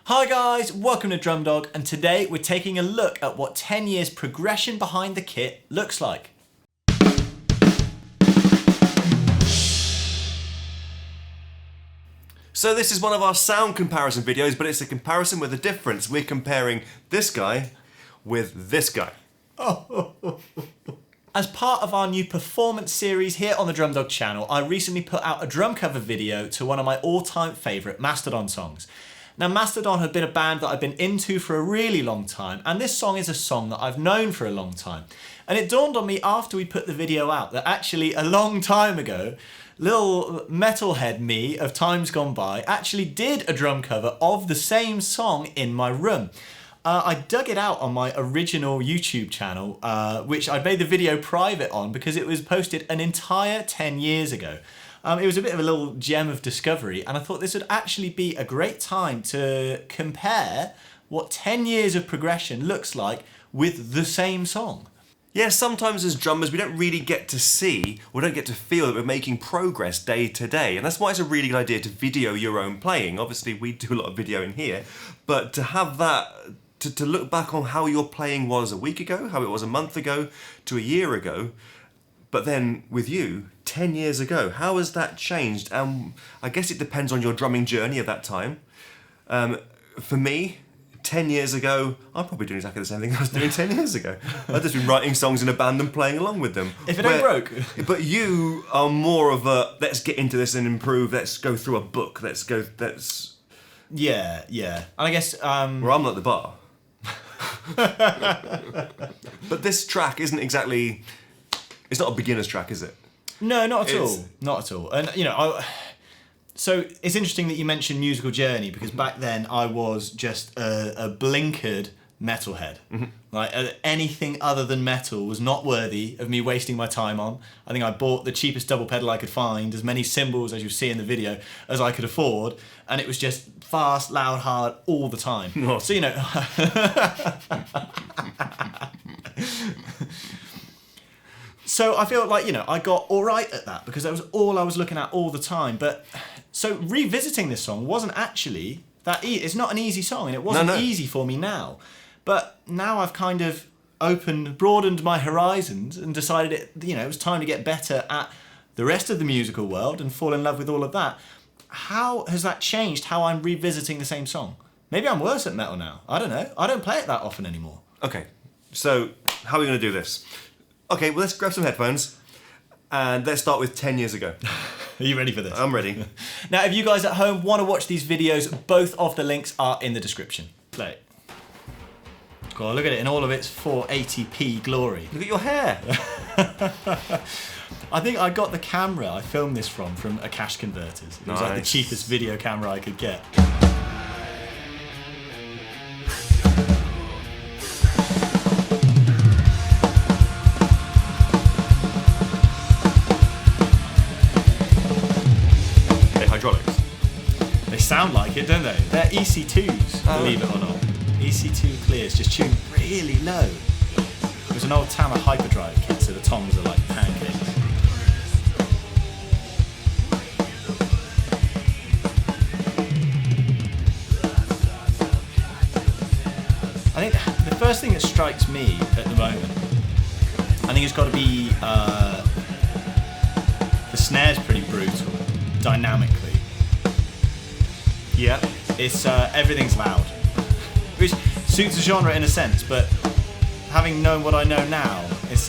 Hi guys, welcome to Drum Dog, and today we're taking a look at what 10 years progression behind the kit looks like. So this is one of our sound comparison videos, but it's a comparison with a difference. We're comparing this guy with this guy. As part of our new performance series here on the Drum Dog channel, I recently put out a drum cover video to one of my all-time favourite Mastodon songs. Now, Mastodon had been a band that I've been into for a really long time, and this song is a song that I've known for a long time. And it dawned on me after we put the video out that actually a long time ago, little metalhead me of times gone by actually did a drum cover of the same song in my room. I dug it out on my original YouTube channel, which I made the video private on because it was posted an entire 10 years ago. It was a bit of a little gem of discovery, and I thought this would actually be a great time to compare what 10 years of progression looks like with the same song. Yeah, sometimes as drummers we don't really get to see, or don't get to feel that we're making progress day to day, and that's why it's a really good idea to video your own playing. Obviously we do a lot of videoing here, but to have that, to look back on how your playing was a week ago, how it was a month ago, to a year ago, but then with you, 10 years ago, how has that changed? I guess it depends on your drumming journey at that time. For me, 10 years ago, I'm probably doing exactly the same thing I was doing 10 years ago. I've just been writing songs in a band and playing along with them. If it ain't broke. But you are more of a, let's get into this and improve, let's go through a book, Yeah. And I guess... Well, I'm at the bar. But this track isn't exactly... It's not a beginner's track, is it? No, not at all. Not at all. And, you know, so it's interesting that you mentioned musical journey, because back then I was just a blinkered metalhead. Like, anything other than metal was not worthy of me wasting my time on. I think I bought the cheapest double pedal I could find, as many cymbals, as you see in the video, as I could afford, and it was just fast, loud, hard, all the time. Oh. So, you know... So I feel like, you know, I got all right at that because that was all I was looking at all the time. But so revisiting this song wasn't actually that easy. It's not an easy song, and it wasn't easy for me now. But now I've kind of broadened my horizons and decided it was time to get better at the rest of the musical world and fall in love with all of that. How has that changed how I'm revisiting the same song? Maybe I'm worse at metal now. I don't know. I don't play it that often anymore. Okay, so how are we going to do this? Okay, well, let's grab some headphones and let's start with 10 years ago. Are you ready for this? I'm ready. Now, if you guys at home want to watch these videos, both of the links are in the description. Play it. God, look at it in all of its 480p glory. Look at your hair. I think I got the camera I filmed this from a Cash Converters. It was like the cheapest video camera I could get. Hydraulics. They sound like it, don't they? They're EC2s, believe it or not. EC2 clears, just tuned really low. It was an old Tama hyperdrive kit, so the toms are like pancakes. I think the first thing that strikes me at the moment, I think it's got to be the snare's pretty brutal, dynamically. Yeah, it's everything's loud, which suits the genre in a sense. But having known what I know now, it's.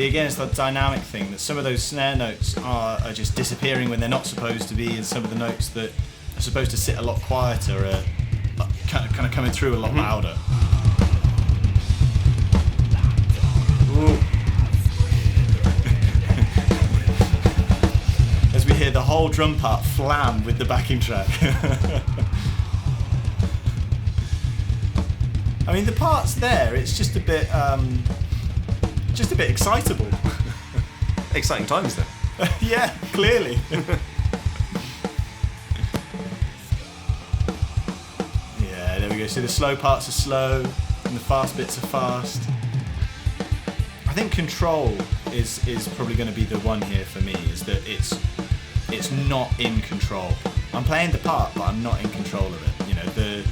again, it's that dynamic thing that some of those snare notes are just disappearing when they're not supposed to be, and some of the notes that are supposed to sit a lot quieter are kind of coming through a lot louder. Ooh. As we hear the whole drum part flam with the backing track. I mean, the parts there, it's just a bit excitable. Exciting times then. Yeah, clearly. Yeah, there we go. So the slow parts are slow, and the fast bits are fast. I think control is probably going to be the one here for me. Is that it's not in control. I'm playing the part, but I'm not in control of it. You know, the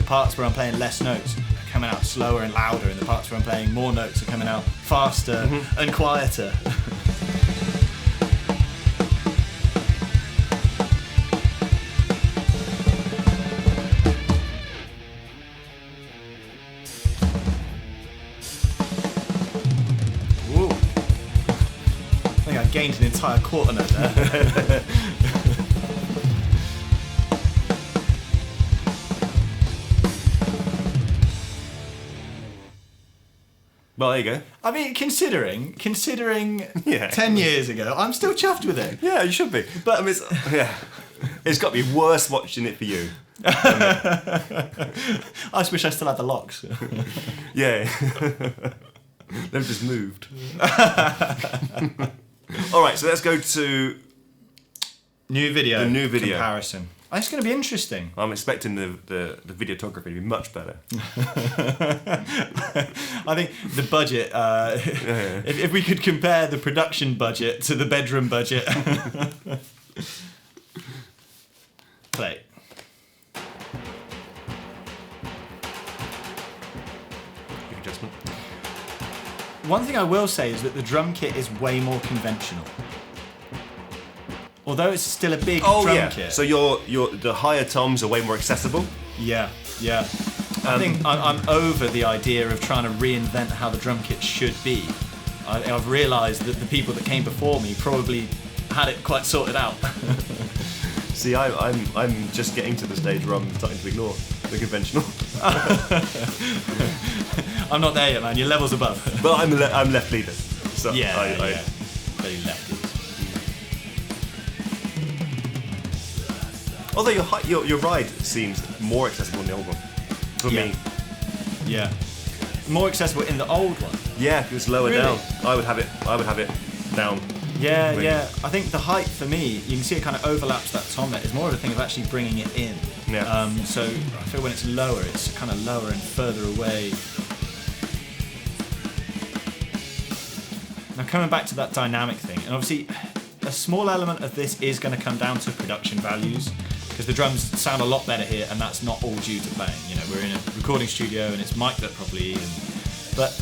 parts where I'm playing less notes are coming out slower and louder, and the parts where I'm playing more notes are coming out faster and quieter. Whoa. I think I gained an entire quarter note there. Well, there you go. I mean, considering Yeah. 10 years ago, I'm still chuffed with it. Yeah, you should be. But I mean, it's got to be worse watching it for you. I just wish I still had the locks. Yeah. They've just moved. All right, so let's go to New video. The new video. Comparison. Oh, it's going to be interesting. I'm expecting the videography to be much better. I think the budget, if we could compare the production budget to the bedroom budget. Play. Big adjustment. One thing I will say is that the drum kit is way more conventional. Although it's still a big drum kit. So the higher toms are way more accessible. Yeah. I think I'm over the idea of trying to reinvent how the drum kit should be. I've realised that the people that came before me probably had it quite sorted out. See, I'm just getting to the stage where I'm starting to ignore the conventional. I'm not there yet, man. Your level's above. But I'm left leader. So Yeah. Very lefty. Although your ride seems more accessible in the old one, for me. Yeah. More accessible in the old one. Yeah, if it was lower Really? down, I would have it down. Yeah, Really? yeah. I think the height for me, you can see it kind of overlaps that tom bit. It's more of a thing of actually bringing it in. Yeah. So I feel when it's lower, it's kind of lower and further away. Now coming back to that dynamic thing, and obviously a small element of this is going to come down to production values, because the drums sound a lot better here, and that's not all due to playing. You know, we're in a recording studio and it's mic'd up properly, but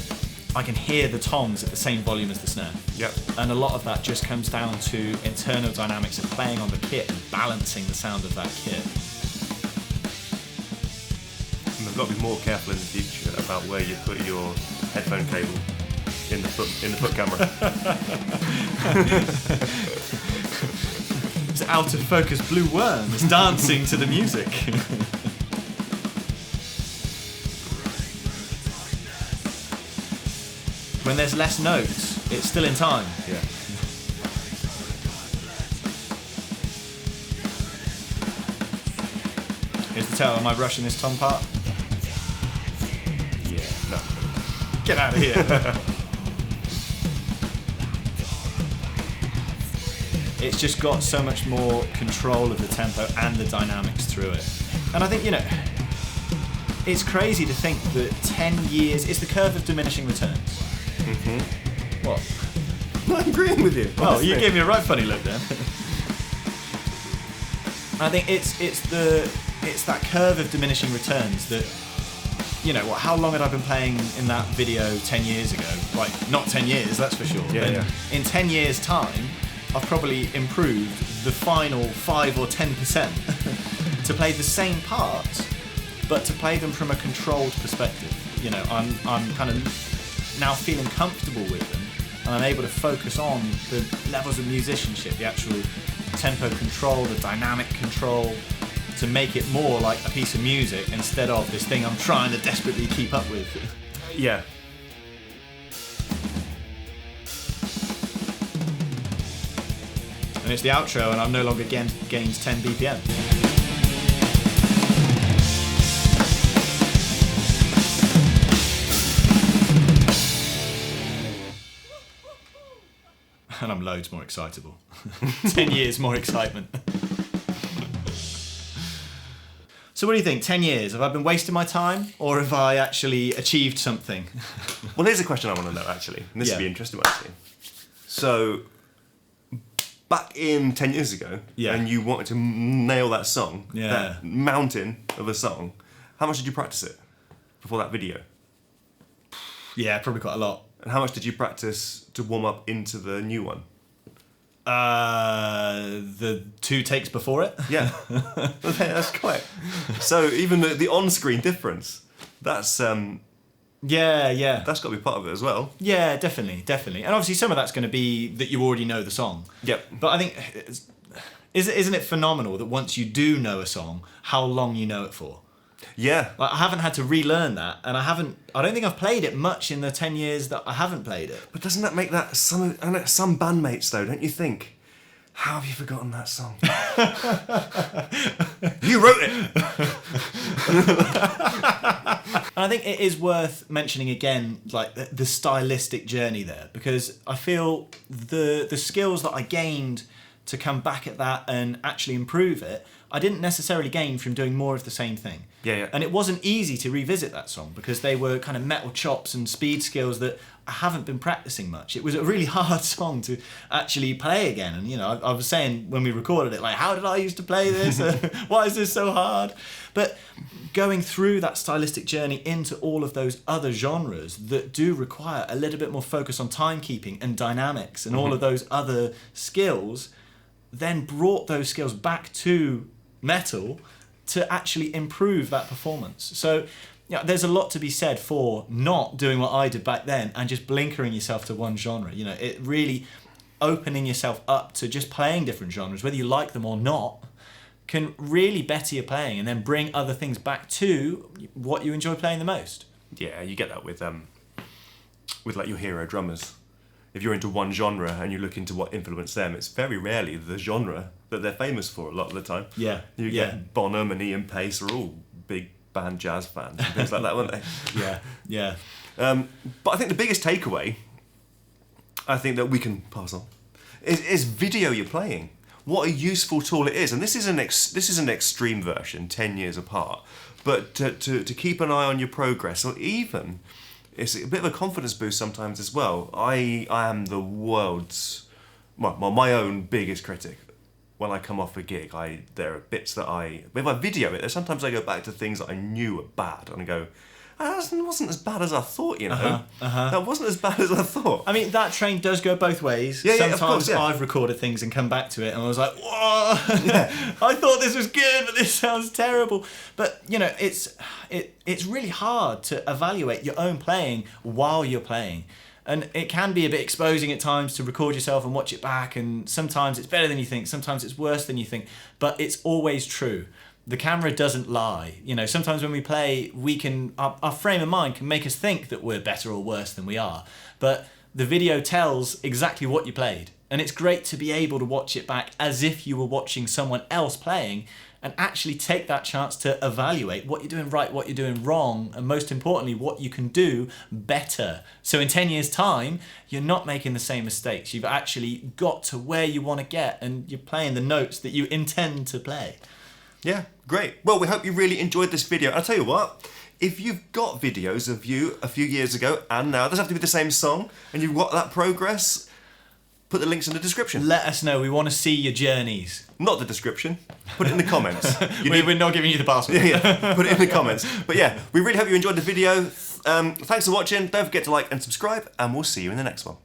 I can hear the toms at the same volume as the snare. Yep. And a lot of that just comes down to internal dynamics of playing on the kit and balancing the sound of that kit. And I've got to be more careful in the future about where you put your headphone cable in the foot camera. It's out of focus blue worm is dancing to the music. When there's less notes, it's still in time. Yeah. Here's the tell, am I rushing this tom part? Yeah. No. Get out of here. It's just got so much more control of the tempo and the dynamics through it. And I think, you know, it's crazy to think that 10 years, it's the curve of diminishing returns. Mm-hmm. What? I'm agreeing with you. Oh, you gave me a right funny look then. I think it's that curve of diminishing returns that, you know, how long had I been playing in that video 10 years ago? Like, not 10 years, that's for sure. Yeah. In 10 years' time, I've probably improved the final 5 or 10% to play the same parts, but to play them from a controlled perspective. You know, I'm kind of now feeling comfortable with them, and I'm able to focus on the levels of musicianship, the actual tempo control, the dynamic control, to make it more like a piece of music instead of this thing I'm trying to desperately keep up with. Yeah. And it's the outro, and I've no longer gained 10 BPM. And I'm loads more excitable. 10 years more excitement. So what do you think? 10 years, have I been wasting my time, or have I actually achieved something? Well, here's a question I want to know, actually. And this would be interesting, actually. So, back in 10 years ago, and you wanted to nail that song, that mountain of a song, how much did you practice it before that video? Yeah, probably quite a lot. And how much did you practice to warm up into the new one? The 2 takes before it? Yeah, that's quite. So even the on-screen difference, that's yeah, that's got to be part of it as well. Yeah, definitely. And obviously some of that's going to be that you already know the song. Yep. But I think, isn't it phenomenal that once you do know a song, how long you know it for? Yeah. Like, I haven't had to relearn that, and I don't think I've played it much in the 10 years that I haven't played it. But doesn't that make that some bandmates though, don't you think? How have you forgotten that song? You wrote it! And I think it is worth mentioning again, like the stylistic journey there, because I feel the skills that I gained to come back at that and actually improve it, I didn't necessarily gain from doing more of the same thing. Yeah. And it wasn't easy to revisit that song because they were kind of metal chops and speed skills that I haven't been practicing much. It was a really hard song to actually play again. And, I was saying when we recorded it, like, how did I used to play this? Why is this so hard? But going through that stylistic journey into all of those other genres that do require a little bit more focus on timekeeping and dynamics and all of those other skills, then brought those skills back to metal to actually improve that performance. So there's a lot to be said for not doing what I did back then and just blinkering yourself to one genre. It really opening yourself up to just playing different genres, whether you like them or not, can really better your playing and then bring other things back to what you enjoy playing the most. Yeah, you get that with like your hero drummers. If you're into one genre and you look into what influenced them, it's very rarely the genre that they're famous for a lot of the time. Yeah. You get Bonham and Ian Pace are all big band jazz fans and things like that, weren't they? Yeah. But I think the biggest takeaway, I think that we can pass on, is video you're playing. What a useful tool it is. And this is an extreme version, 10 years apart. But to keep an eye on your progress, or even... it's a bit of a confidence boost sometimes as well. I am the world's, my own biggest critic. When I come off a gig, there are bits that if I video it, sometimes I go back to things that I knew were bad, and I go, that wasn't as bad as I thought, That wasn't as bad as I thought. I mean, that train does go both ways. Yeah, sometimes of course, I've recorded things and come back to it and I was like, whoa, I thought this was good, but this sounds terrible. But, it's really hard to evaluate your own playing while you're playing. And it can be a bit exposing at times to record yourself and watch it back, and sometimes it's better than you think, sometimes it's worse than you think, but it's always true. The camera doesn't lie. Sometimes when we play, our frame of mind can make us think that we're better or worse than we are, but the video tells exactly what you played. And it's great to be able to watch it back as if you were watching someone else playing and actually take that chance to evaluate what you're doing right, what you're doing wrong, and most importantly, what you can do better. So in 10 years' time, you're not making the same mistakes. You've actually got to where you want to get, and you're playing the notes that you intend to play. Yeah, great. Well, we hope you really enjoyed this video. I'll tell you what, if you've got videos of you a few years ago and now, it doesn't have to be the same song, and you've got that progress, put the links in the description. Let us know. We want to see your journeys. Not the description. Put it in the comments. We're not giving you the password. Yeah, put it in the comments. But yeah, we really hope you enjoyed the video. Thanks for watching. Don't forget to like and subscribe, and we'll see you in the next one.